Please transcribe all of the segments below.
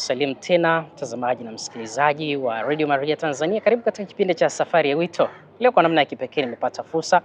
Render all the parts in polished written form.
kusalimu tena mtazamaji na msikilizaji wa Radio Maria Tanzania. Karibu katika kipindi cha Safari ya Wito. Leo kwa namna ya kipekee nimepata fursa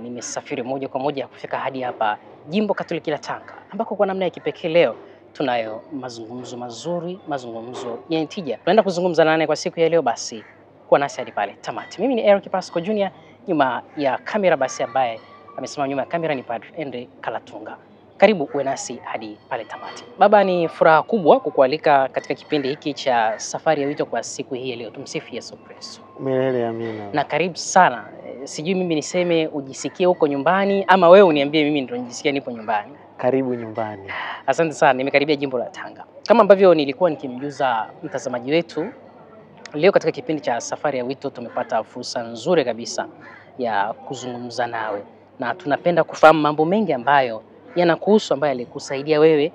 nimesafiri moja kwa moja kufika hadi hapa Jimbo Katoliki la Tanga, ambako kwa namna ya kipekee leo tunayo mazungumzo mazuri, mazungumzo yenye tija. Tunaenda kuzungumza nane kwa siku ya leo, basi kuwa nasi hadi pale tamati. Mimi ni Eric Pasco Junior, nyuma ya kamera basi ambaye amesimama nyuma ya kamera ni Padre Andre Kalatunga. Karibu uwe nasi hadi pale tamati. Baba, ni furaha kubwa kukualika katika kipindi hiki cha Safari ya Wito kwa siku hii leo. Tumsifu Yesu Kristo. Milele amina. Na karibu sana. Sijui mimi niseme ujisikie huko nyumbani ama wewe uniambie mimi ndio nijisikie nipo nyumbani. Karibu nyumbani. Asante sana. Nimekaribia Jimbo la Tanga. Kama ambavyo nilikuwa nikimjuza mtazamaji wetu, leo katika kipindi cha Safari ya Wito tumepata fursa nzuri kabisa ya kuzungumza nawe. Na tunapenda kufahamu mambo mengi ambayo yanakuhusu, ambayo yalikusaidia wewe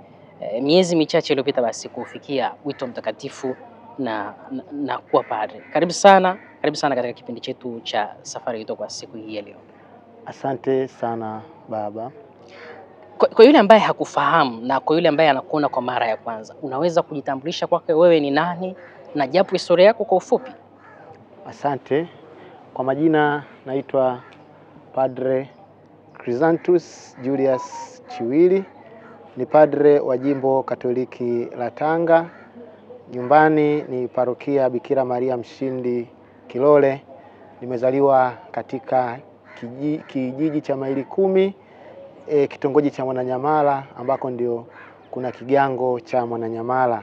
miezi michache iliyopita basi kufikia wito mtakatifu na kuwa padre. Karibu sana katika kipindi chetu cha Safari ya Wito kwa siku hii ya leo. Asante sana baba. Kwa yule ambaye hakufahamu na kwa yule ambaye anakuona kwa mara ya kwanza, unaweza kujitambulisha kwake wewe ni nani na japo historia yako kwa ufupi? Asante. Kwa majina naitwa Padre Chrysanthus Julius Chiwili, ni padre wa Jimbo Katoliki la Tanga. Nyumbani ni parokia Bikira Maria Mshindi Kilole. Nimezaliwa katika kijiji cha Maili 10, kitongoji cha Mwananyamala, ambako ndio kuna kigango cha Mwananyamala.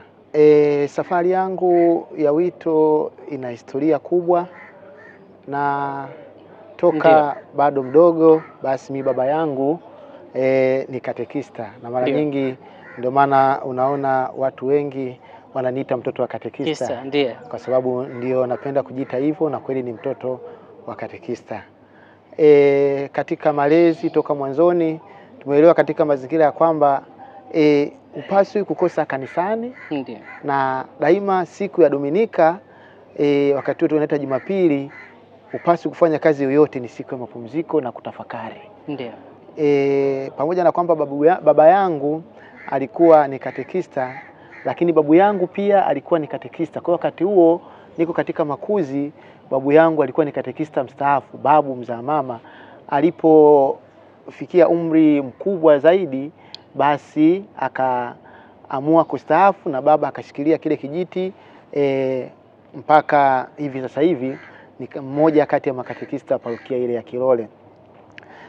Safari yangu ya wito ina historia kubwa, na toka bado mdogo basi mi baba yangu ni katekista, na mara nyingi ndio maana unaona watu wengi wananiita mtoto wa katekista. Kwa sababu ndio napenda kujiita hivyo, na kweli ni mtoto wa katekista. Katika malezi toka mwanzoni tumeelewa katika mazingira ya kwamba upaswi kukosa kanisani. Ndiyo. Na daima siku ya Dominika wakati wetu tunaita Jumapili, upaswi kufanya kazi yoyote, ni siku ya mapumziko na kutafakari. Ndiyo. Pamoja na kwamba baba yangu alikuwa ni katekista, lakini babu yangu pia alikuwa ni katekista. Kwa wakati huo niko katika makuzi, babu yangu alikuwa ni katekista mstaafu. Babu mzaa mama alipofikia umri mkubwa zaidi, basi akaamua kustaafu, na baba akashikilia kile kijiti mpaka hivi sasa hivi ni mmoja kati ya makatekista parokia ile ya Kilole.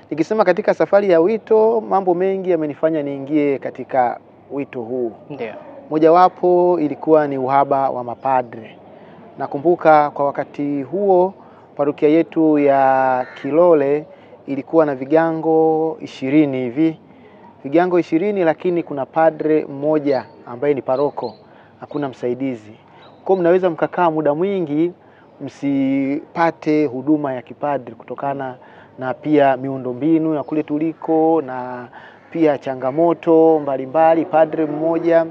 Nikisema katika safari ya wito, mambo mengi yamenifanya niingie katika wito huu. Ndiyo. Mojawapo ilikuwa ni uhaba wa mapadre. Nakumbuka kwa wakati huo parokia yetu ya Kilole ilikuwa na vigango 20 hivi. Vigango 20, lakini kuna padre mmoja ambaye ni paroko, hakuna msaidizi. Kwa mnaweza mkakaa muda mwingi msipate huduma ya kipadre kutokana na pia miundombinu ya kule tuliko, na pia changamoto mbalimbali. Padre mmoja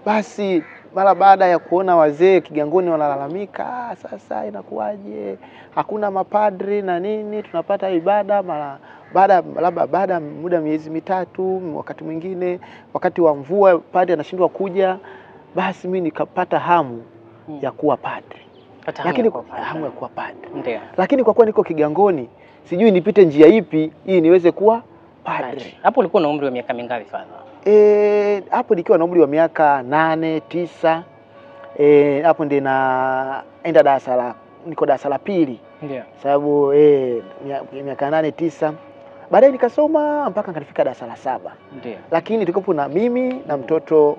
basi mara baada ya kuona wazee kigangoni wanalalamika, sasa inakuwaje hakuna mapadri na nini, tunapata ibada mara baada muda miezi mitatu, wakati mwingine wakati wa mvua padri anashindwa kuja, basi mimi nikapata hamu ya kuwa padri. Lakini hamu ya kuwa padri. Ndiyo. Lakini kwa kuwa niko kigangoni, sijui nipite njia ipi ili niweze kuwa padri. Hapo ulikuwa na umri wa miaka mingapi father? Hapo nikiwa na umri wa miaka 8, 9. Hapo ndio naenda niko darasa la pili. Ndiyo. Sababu miaka 8, 9. Baadaye nikasoma mpaka nikafika darasa la 7. Ndiyo. Lakini tulikuwa na mimi na mtoto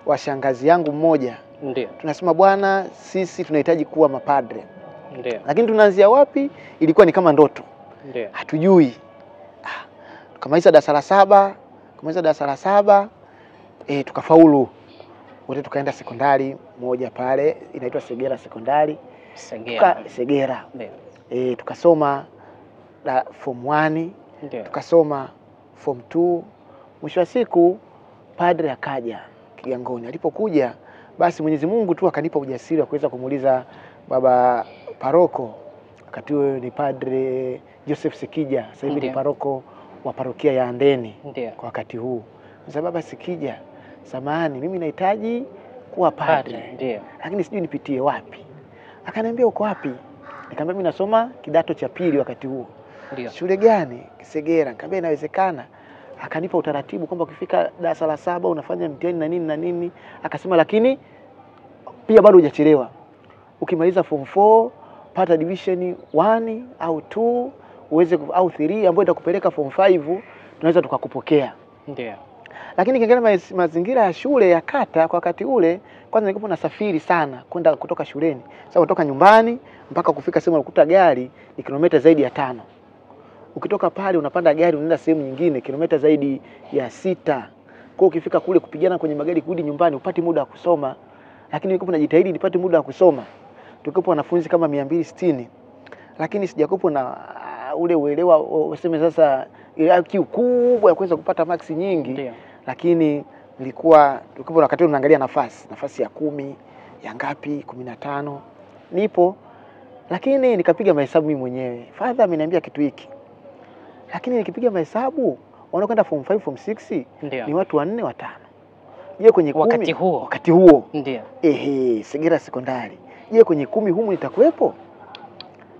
wa shangazi yangu mmoja. Ndiyo. Tunasema bwana, sisi tunahitaji kuwa mapadre. Ndiyo. Lakini tunaanzia wapi? Ilikuwa ni kama ndoto. Ndiyo. Hatujui. Tukamaliza darasa la 7, tukafaulu. Wote tukaenda sekondari moja pale inaitwa Segera Sekondari. Segera. Ndiyo. Tukasoma form 1, Ndiyo. tukasoma form 2. Mwisho wa siku padre akaja kigangoni. Alipokuja basi Mwenyezi Mungu tu akanipa ujasiri wa kuweza kumuuliza baba paroko, wakati huo ni Padre Joseph Sikija, sasa hivi ni paroko wa parokia ya Andeni. Ndiyo. Kwa wakati huu. Sasa baba Sikija, samahani, mimi nahitaji kuwa padre. Ndio. Lakini sijui nipitie wapi. Akaniambia uko wapi? Nikamwambia mimi nasoma kidato cha pili wakati huo. Ndio. Shule gani? Kisegera. Nikamwambia inawezekana. Akanipa utaratibu kwamba ukifika darasa la 7 unafanya mtihani na nini na nini. Akasema lakini pia bado hujachelewa. Ukimaliza form 4 pata division 1 au 2 uweze au 3 ambayo itakupeleka form 5 tunaweza tukakupokea. Ndio. Lakini kiangalia mazingira ya shule ya kata kwa wakati ule, kwanza nilikuwa nasafiri sana kwenda kutoka shuleni. Sasa kutoka nyumbani mpaka kufika sehemu unakuta gari ni kilomita zaidi ya 5. Ukitoka pale unapanda gari unaenda sehemu nyingine kilomita zaidi ya 6. Kwa ukifika kule kupigana kwenye magari kurudi nyumbani upati muda wa kusoma. Lakini nilikuwa najitahidi nipate muda wa kusoma. Tulikuwa wanafunzi kama 260. Lakini sijakopo na ule uelewa useme sasa IQ kubwa ya kuweza kupata max nyingi. Ndio. Lakini tulikuwa wakati tunaangalia nafasi ya 10, ya ngapi, 15. Nipo lakini nikapiga mahesabu mimi mwenyewe. Father ameniambia kitu hiki. Lakini nikipiga mahesabu wanaokwenda form 5 form 6 ni watu 4 5. Je, kwenye 10 wakati huo. Ndio. Segera sekondari. Je, kwenye 10 humu nitakuwepo?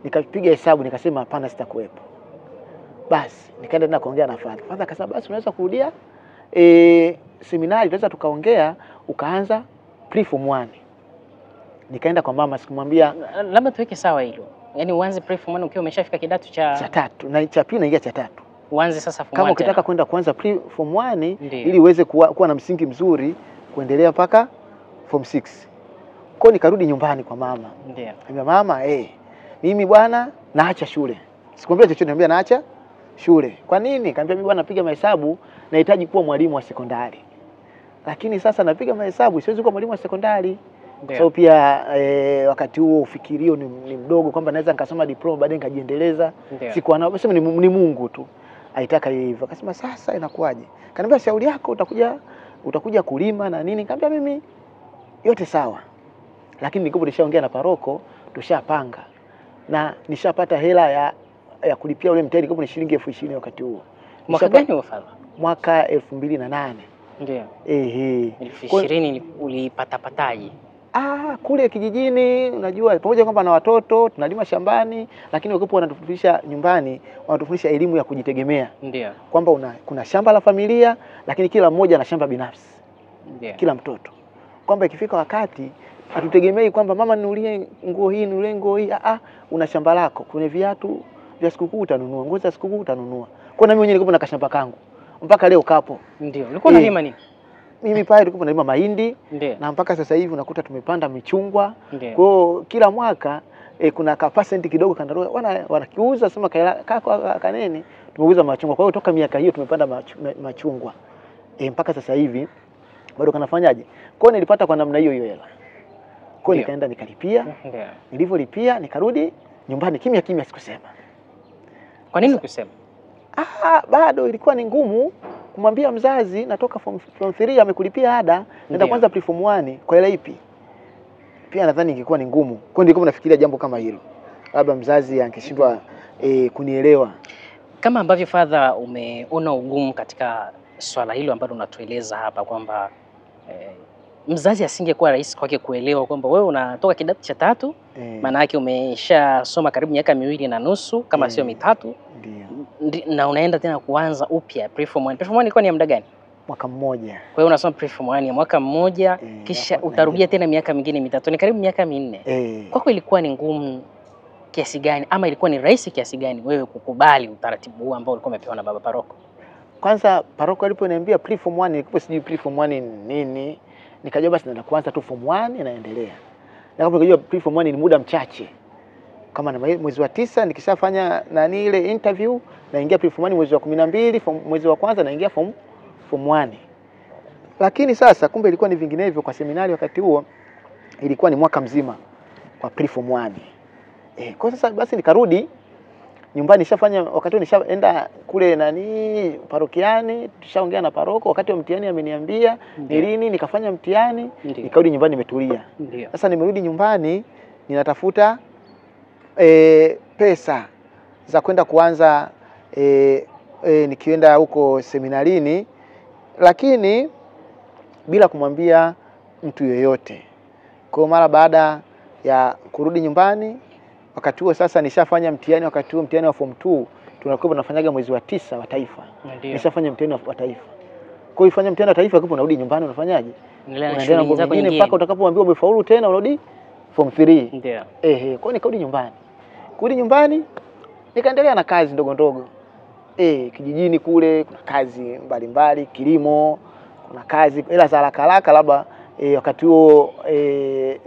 Nikapiga hesabu nikasema hapana sitakuwepo. Basi nikaenda tena kuongea na Father. Father akasema basi unaweza kurudia seminari tunaweza tukaongea ukaanza pre form 1. Nikaenda kwa mama sikumwambia labda tuweke sawa hilo. Yaani uanze pre form 1 ukiwa umeshafika kidato cha 3 na cha pili naingia cha 3. Uanze sasa form 1. Kama ukitaka kwenda kuanza pre form 1 ili uweze kuwa na msingi mzuri kuendelea mpaka form 6. Kwa nikarudi nyumbani kwa mama. Ndio. Niambia mama mimi bwana naacha shule. Sikwambia chochote niambia naacha shule. Kwa nini? Nikamwambia mimi bwana napiga mahesabu nahitaji kuwa mwalimu wa sekondari. Lakini sasa napiga mahesabu siwezi kuwa mwalimu wa sekondari. So pia wakati huo ufikirio ni mdogo kwamba naweza nikasoma diploma baadaye nikajiendeleza. Siku anasema ni Mungu tu. Aitaka hivyo. Akasema sasa inakuwaje? Kaniambia shauri yako utakuja kulima na nini? Nikamwambia mimi yote sawa. Lakini nilikuwa nishaongea na paroko tushapanga. Na nishapata hela ya kulipia ule mtihani kama ni shilingi 20,000 wakati huo. Mwaka gani huo Father? Mwaka 2008. Ndio. 20 ulipata pataje? Kule kijijini unajua pamoja kwamba na watoto tunalima shambani lakini wakipo wanatufundisha nyumbani wanatufundisha elimu ya kujitegemea. Ndio. Kwamba kuna shamba la familia lakini kila mmoja ana shamba binafsi. Ndio. Kila mtoto. Kwamba ikifika wakati hatutegemei kwamba mama ninunulie nguo hii ninunulie nguo hii. Una shamba lako. Kuna viatu vya sikukuu utanunua, nguo za sikukuu utanunua. Kwa na mimi mwenyewe nilikuwa na kashamba kangu. Mpaka leo kapo. Ndio. Ulikuwa unalima nini? Mimi pale tulikuwa tunalima mahindi. Ndio. Na mpaka sasa hivi unakuta tumepanda michungwa. Kwa kila mwaka kuna ka percent kidogo kandarua wanakiuza sema kaneni tumeuza machungwa. Kwa hiyo toka miaka hiyo tumepanda machungwa. Mpaka sasa hivi bado kanafanyaje? Kwa hiyo nilipata kwa namna hiyo hela. Kwa hiyo nikaenda nikalipia. Ndio. Nilivyolipia nikarudi nyumbani kimya sikusema. Kwa nini ukusema? Bado ilikuwa ni ngumu kumwambia mzazi natoka form 3 amekulipia ada naenda kwanza pre form 1 kwa hela ipi? Pia nadhani ingekuwa ni ngumu. Kwa hiyo nilikuwa nafikiria jambo kama hilo. Labda mzazi angeshindwa kunielewa. Kama ambavyo Father umeona ugumu katika swala hilo ambalo unatueleza hapa kwamba mzazi asingekuwa rahisi kwake kuelewa kwamba wewe unatoka kidato cha 3 maana yake umeshasoma karibu miaka 2.5 kama sio mitatu. Ndio. Na unaenda tena kuanza upya pre form 1. Pre form 1 ilikuwa ni muda gani? Mwaka mmoja. Kwa hiyo unasoma pre form 1 ya mwaka mmoja kisha utarudia tena miaka mingine mitatu. Ni karibu miaka 4. Kwako ilikuwa ni ngumu kiasi gani ama ilikuwa ni rahisi kiasi gani wewe kukubali utaratibu huu ambao ulikuwa umepewa na baba paroko? Kwanza paroko aliponiambia pre form 1 nilikuwa sijui pre form 1 nini. Nikajua basi naenda kuanza tu form 1 inaendelea. Na kama nikajua pre form 1 ni muda mchache. Kama na mwezi wa 9 nikishafanya ile interview naingia pre form 1 mwezi wa 12, mwezi wa kwanza naingia form 1. Lakini sasa kumbe ilikuwa ni vinginevyo kwa seminari wakati huo ilikuwa ni mwaka mzima kwa pre form 1. Kwa sasa basi nikarudi nyumbani nishafanya wakati nishaenda kule parokiani tushaongea na paroko wakati wa mtihani ameniambia ni lini nikafanya mtihani nikarudi nyumbani nimetulia. Sasa nimerudi nyumbani ninatafuta pesa za kwenda kuanza nikienda huko seminarini lakini bila kumwambia mtu yoyote. Kwa mara baada ya kurudi nyumbani, wakati huo sasa nishafanya mtihani, wakati huo mtihani wa form 2 tunakuwa tunafanyaga mwezi wa 9 wa taifa. Nishafanya mtihani wa taifa. Kwa hiyo ifanya mtihani wa taifa hapo unarudi nyumbani unafanyaje? Unaendelea na nyingine mpaka utakapoambiwa umefaulu tena unarudi form 3. Ndio. Kwa hiyo nikarudi nyumbani. Kurudi nyumbani nikaendelea na kazi ndogo ndogo. Kijijini kule kuna kazi mbalimbali, kilimo, kuna kazi ila za haraka labda wakati huo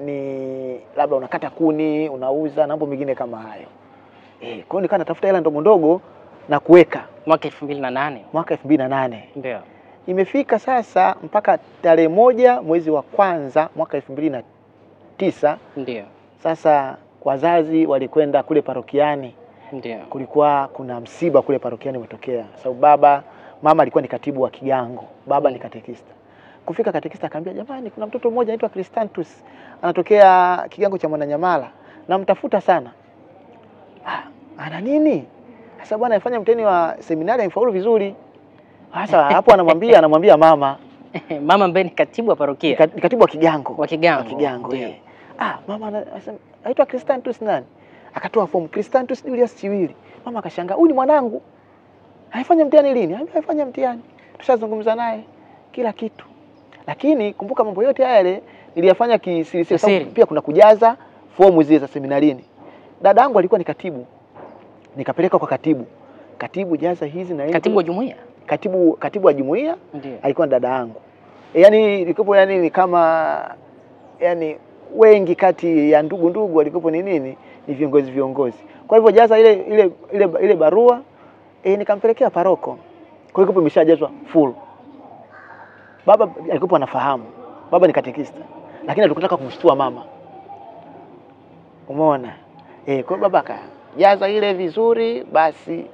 ni labda unakata kuni, unauza na mambo mengine kama hayo. Kwa hiyo nikawa natafuta hela ndogo ndogo na kuweka. Mwaka 2008. Mwaka 2008. Ndio. Imefika sasa mpaka tarehe 1 mwezi wa kwanza mwaka 2009. Ndio. Sasa wazazi walikwenda kule parokiani. Ndio. Kulikuwa kuna msiba kule parokiani umetokea. Sababu mama alikuwa ni katibu wa Kigango, baba ni katekista. Kufika katekista akamwambia, jamani kuna mtoto mmoja anaitwa Cristantus anatokea Kigango cha Mwananyamala namtafuta sana. Ana nini? Sasa bwana afanya mtihani wa seminari amefaulu vizuri. Sasa hapo anamwambia mama. Mama ambaye ni katibu wa parokia. Katibu wa Kigango. Wa Kigango. Wa Kigango. Mama anasema anaitwa Cristantus nani? Akatoa form Cristantus Julius Chiwili. Mama akashangaa, huyu ni mwanangu. Haifanya mtihani lini? Haifanya mtihani. Tushazungumza naye kila kitu. Lakini kumbuka mambo yote yale niliyafanya kisiri. Pia kuna kujaza fomu zile za seminarini. Dada yangu alikuwa ni katibu. Nikapeleka kwa katibu. Katibu jaza hizi na hizi. Katibu wa jumuiya? Katibu wa jumuiya alikuwa ni dada yangu. Ilikuwa ni kama wengi kati ya ndugu walikuwa ni nini? Ni viongozi. Kwa hivyo jaza ile barua nikampelekea paroko. Kwa hiyo imeshajazwa full. Baba alikuwa anafahamu. Baba ni katekista. Lakini alikutaka kumshtua mama. Umeona? Kwa hiyo baba akajaza ile vizuri basi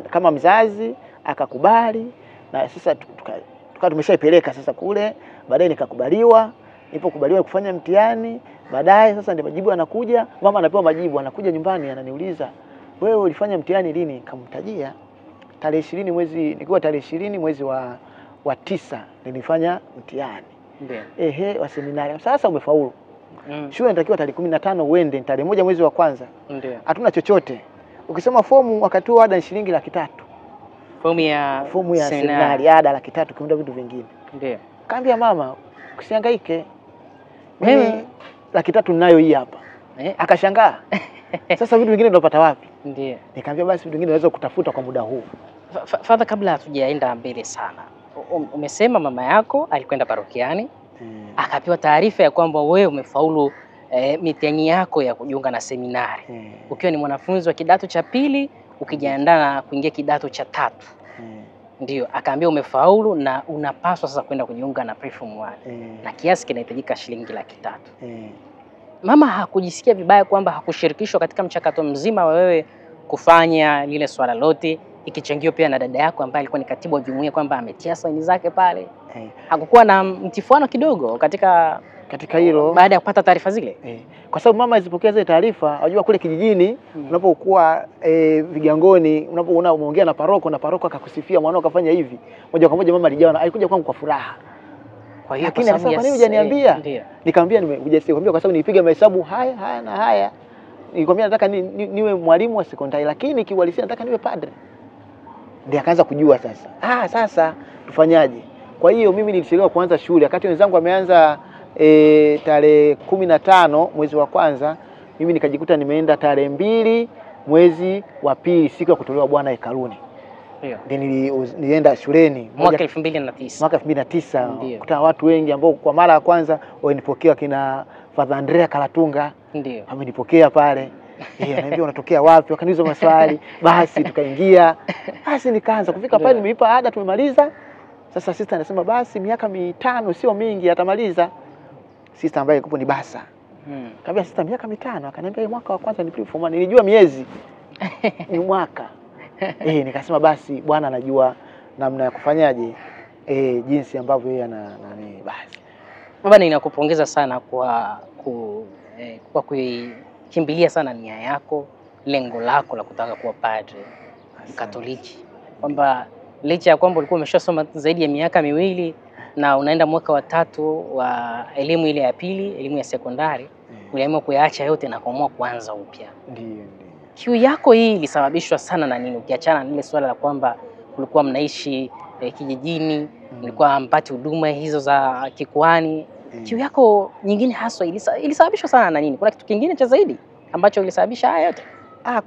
kama mzazi akakubali na sasa tukawa tumeshaipeleka sasa kule. Baadaye nikakubaliwa. Nilipokubaliwa kufanya mtihani, baadaye sasa ndio majibu yanakuja, mama anapewa majibu, anakuja nyumbani ananiuliza, "Wewe ulifanya mtihani lini?" Nikamtajia tarehe 20 nikiwa tarehe 20 mwezi wa 9 nilifanya mtihani. Ndio. Wa seminari. Sasa umefaulu. Shule inatakiwa tarehe 15 uende, tarehe 1 mwezi wa kwanza. Ndio. Hatuna chochote. Ukisema fomu wakati huo ada ni shilingi 300. Fomu ya seminari ada 300 kiunda vitu vingine. Ndio. Kaambia mama, usihangaike. Mimi 300 ninayo hii hapa. Akashangaa. Sasa vitu vingine tunapata wapi? Ndio. Nikamwambia basi vitu vingine unaweza kutafuta kwa muda huu. Father, kabla hatujaenda mbele sana. Umesema mama yako alikwenda parokiani. Akapewa taarifa ya kwamba wewe umefaulu mitihani yako ya kujiunga na seminari. Ukiwa ni mwanafunzi wa kidato cha 2 ukijiandaa na kuingia kidato cha 3. Ndio, akaambia umefaulu na unapaswa sasa kwenda kujiunga na Preform 1. Na kiasi kinahitajika shilingi 300. Mama hakujisikia vibaya kwamba hakushirikishwa katika mchakato mzima wa wewe kufanya lile swala lote, ikichangiwa pia na dada yako ambaye alikuwa ni katibu wa jumuiya kwamba ametia saini zake pale? Hakukuwa na mtifuano kidogo katika hilo baada ya kupata taarifa zile? Kwa sababu mama alipokea zile taarifa, unajua kule kijijini unapokuwa Vigangoni, unapoona umeongea na paroko akakusifia mwanao kafanya hivi, moja kwa moja mama alikuja kwangu kwa furaha. Kwa hiyo lakini akasema kwa nini hujaniambia? Nikamwambia hujasikwambia kwa sababu nilipiga mahesabu haya na haya. Nilikwambia nataka niwe mwalimu wa sekondari, lakini kiuhalisia nataka niwe padre. Ndiye akaanza kujua sasa. Sasa tufanyaje? Kwa hiyo mimi nilichelewa kuanza shule. Wakati wenzangu wameanza tarehe 15 mwezi wa kwanza, mimi nikajikuta nimeenda tarehe 2 mwezi wa 2 siku ya kutolewa Bwana hekaluni. Ndio. Nilienda shuleni mwaka 2009. Mwaka 2009 kuta watu wengi ambao kwa mara ya kwanza walinipokea kina Father Andrea Kalatunga. Ndio. Amenipokea pale. Ananiambia unatokea wapi? Wakaniuliza maswali. Basi tukaingia. Basi nikaanza kufika pale nimeipa ada tumemaliza. Sasa sister anasema basi miaka 5 sio mingi atamaliza. Sister ambaye yuko ni Basa. Kaambia sister miaka 5, akaniambia mwaka wa kwanza ni Preform 1. Nilijua miezi. Ni mwaka. Nikasema basi Bwana anajua namna ya kufanyaje jinsi ambavyo yeye basi. Baba, ninakupongeza sana kwa kuikimbilia sana nia yako, lengo lako la kutaka kuwa padre Katoliki. Kwamba licha ya kwamba ulikuwa umeshasoma zaidi ya miaka 2 na unaenda mwaka wa 3 wa elimu ile ya pili, elimu ya sekondari, uliamua kuyaacha yote na kuamua kuanza upya. Ndio. Kiu yako hii ilisababishwa sana na nini? Ukiachana na ile swala la kwamba kulikuwa mnaishi kijijini, mlikuwa mpate huduma hizo za kikuani. Kiu yako nyingine haswa ilisababishwa sana na nini? Kuna kitu kingine cha zaidi ambacho ilisababisha haya yote?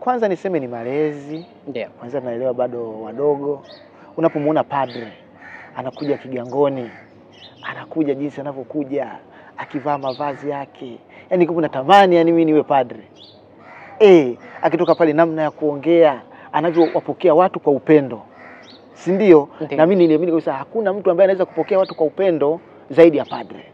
Kwanza niseme ni malezi. Ndio. Kwanza tunaelewa bado wadogo. Unapomuona padre anakuja kigangoni, anakuja jinsi anavyokuja, akivaa mavazi yake, yani kama natamani yani mimi niwe padre. Akitoka pale namna ya kuongea, anavyowapokea watu kwa upendo. Si ndio? Na mimi niliamini kabisa hakuna mtu ambaye anaweza kupokea watu kwa upendo zaidi ya padre.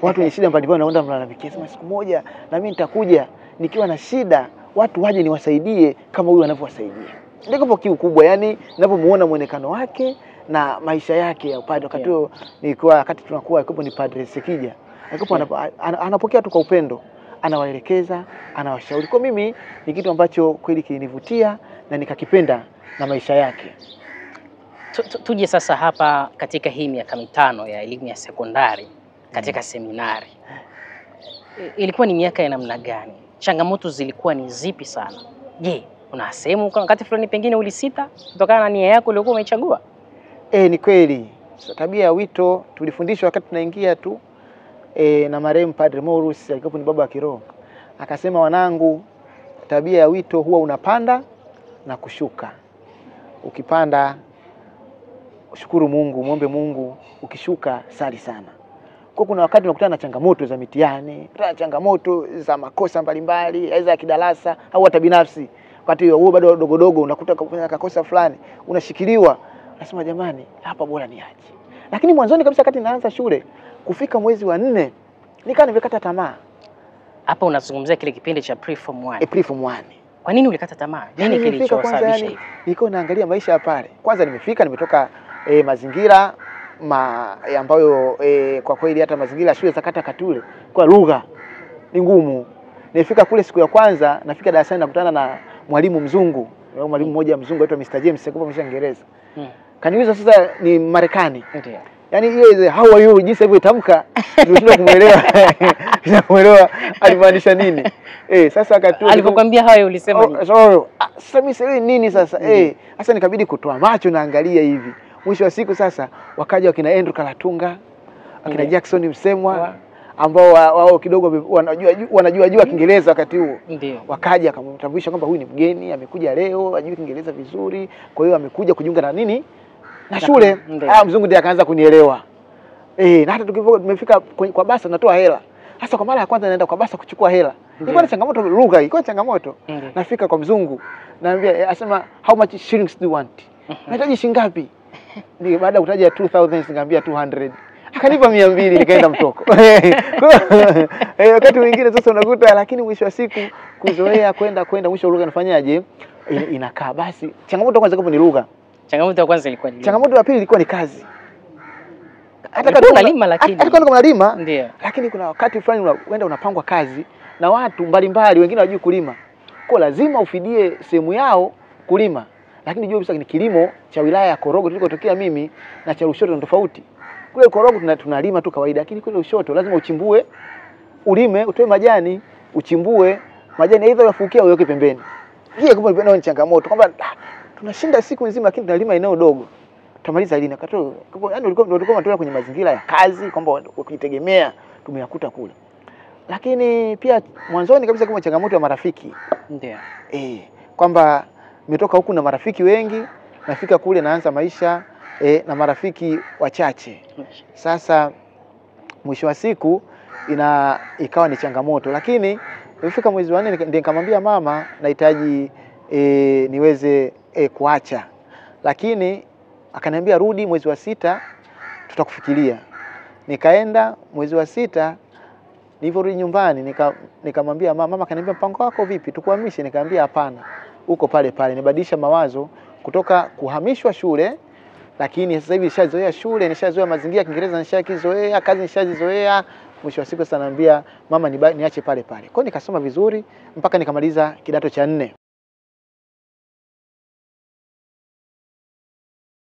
Watu wenye shida mbalimbali wanaenda mlalamikia, sema siku moja na mimi nitakuja nikiwa na shida, watu waje niwasaidie kama huyu anavyowasaidia. Ndio kiu kubwa, yani ninapomuona muonekano wake na maisha yake ya upadre. Wakati tunakuwa ni Padre Sekija, anapokea tu kwa upendo, anawaelekeza, anawashauri. Kwa mimi ni kitu ambacho kweli kilinivutia na nikakipenda na maisha yake. Tuje sasa hapa katika hii miaka 5 ya elimu ya sekondari katika seminari. Ilikuwa ni miaka ya namna gani? Changamoto zilikuwa ni zipi sana? Je, una sehemu wakati fulani pengine ulisita kutokana na nia yako uliyokuwa umeichagua? Ni kweli. Tabia ya wito tulifundishwa wakati tunaingia tu na marehemu Padre Morus, alikuwa ni baba wa kiroho. Akasema, wanangu, tabia ya wito huwa unapanda na kushuka. Ukipanda shukuru Mungu, muombe Mungu, ukishuka sali sana. Kwa kuna wakati unakutana na changamoto za mitihani, changamoto za makosa mbalimbali, aidha ya kidarasa au hata binafsi. Wakati wewe bado dogodogo unakuta kufanya kakosa fulani, unashikiliwa. Nasema jamani, hapa bora niache. Lakini mwanzoni kabisa wakati naanza shule, kufika mwezi wa 4, nikaa nimekata tamaa. Hapa unazungumzia kile kipindi cha pre-form 1. Pre-form 1. Kwa nini ulikata tamaa? Nini kilichosababisha hivi? Nilikuwa naangalia maisha pale. Kwanza nimetoka mazingira ambayo kwa kweli hata mazingira shule za kata Katule kwa lugha ni ngumu. Nilifika kule siku ya kwanza, nafika darasani nakutana na mwalimu mzungu. Mwalimu mmoja mzungu anaitwa Mr. James, alikuwa Kiingereza. Kaniuliza sasa ni Marekani. Ndio. Yaani hiyo how are you jinsi alivyotamka tunashindwa kumuelewa. Kumuelewa alimaanisha nini? Sasa wakati alipokuambia hayo ulisema nini? Sasa mimi sasa nini sasa? Sasa nikabidi kutoa macho naangalia hivi. Mwisho wa siku sasa wakaja wakina Andrew Kalatunga, wakina Jackson Msemwa ambao wao kidogo wanajua Kiingereza wakati huo. Ndio. Wakaja akamtambulisha kwamba huyu ni mgeni, amekuja leo, ajui Kiingereza vizuri, kwa hiyo amekuja kujiunga na nini? Na shule. Mzungu ndiye akaanza kunielewa. Na hata tumefika kwa basa natoa hela. Sasa kwa mara ya kwanza naenda kwa basa kuchukua hela. Ilikuwa ni changamoto lugha, ilikuwa changamoto. Nafika kwa mzungu, naambia asema how much shillings do you want? Nahitaji shilingi ngapi? Ni baada ya kutaja 2000 nikamwambia 200. Akanipa 200 nikaenda mtoko. Wakati mwingine sasa unakuta, lakini mwisho wa siku kuzoea kwenda mwisho lugha inafanyaje? Inakaa basi. Changamoto kwanza ni lugha. Changamoto ya kwanza ilikuwa ni. Changamoto ya pili ilikuwa ni kazi. Hata kama unalima lakini. Hata kama unalima. Ndio. Lakini kuna wakati fulani unaenda unapangwa kazi na watu mbalimbali, wengine hawajui kulima. Kwa lazima ufidie sehemu yao kulima. Lakini jua bisa ni kilimo cha wilaya ya Korogo tulikotokea mimi na cha Lushoto ni tofauti. Kule Korogo tunalima tu kawaida, lakini kule Lushoto lazima uchimbue, ulime, utoe majani, uchimbue majani aidha uyafukia uweke pembeni. Hii kwa sababu ni changamoto kwamba tunashinda siku nzima lakini tunalima eneo dogo. Tutamaliza lini? Yaani ulikuwa unatoka kwenye mazingira ya kazi kwamba ukitegemea tumeyakuta kule. Lakini pia mwanzoni kabisa kama changamoto ya marafiki. Ndio. Kwamba nimetoka huku na marafiki wengi, nafika kule naanza maisha na marafiki wachache. Sasa mwisho wa siku ikawa ni changamoto, lakini nilifika mwezi wa 4 ndio nikamwambia mama nahitaji niweze kuacha. Lakini akaniambia rudi mwezi wa 6 tutakufikiria. Nikaenda mwezi wa 6, niliporudi nyumbani nikamwambia mama akaniambia mpango wako vipi? Tukuhamishe? Nikamwambia hapana. Uko pale pale. Nibadilisha mawazo kutoka kuhamishwa shule, lakini sasa hivi nishazoea shule, nishazoea mazingira, Kiingereza nishakizoea, kazi nishazizoea. Mwisho wa siku sasa naambia mama niache pale pale. Kwa hiyo nikasoma vizuri mpaka nikamaliza kidato cha 4.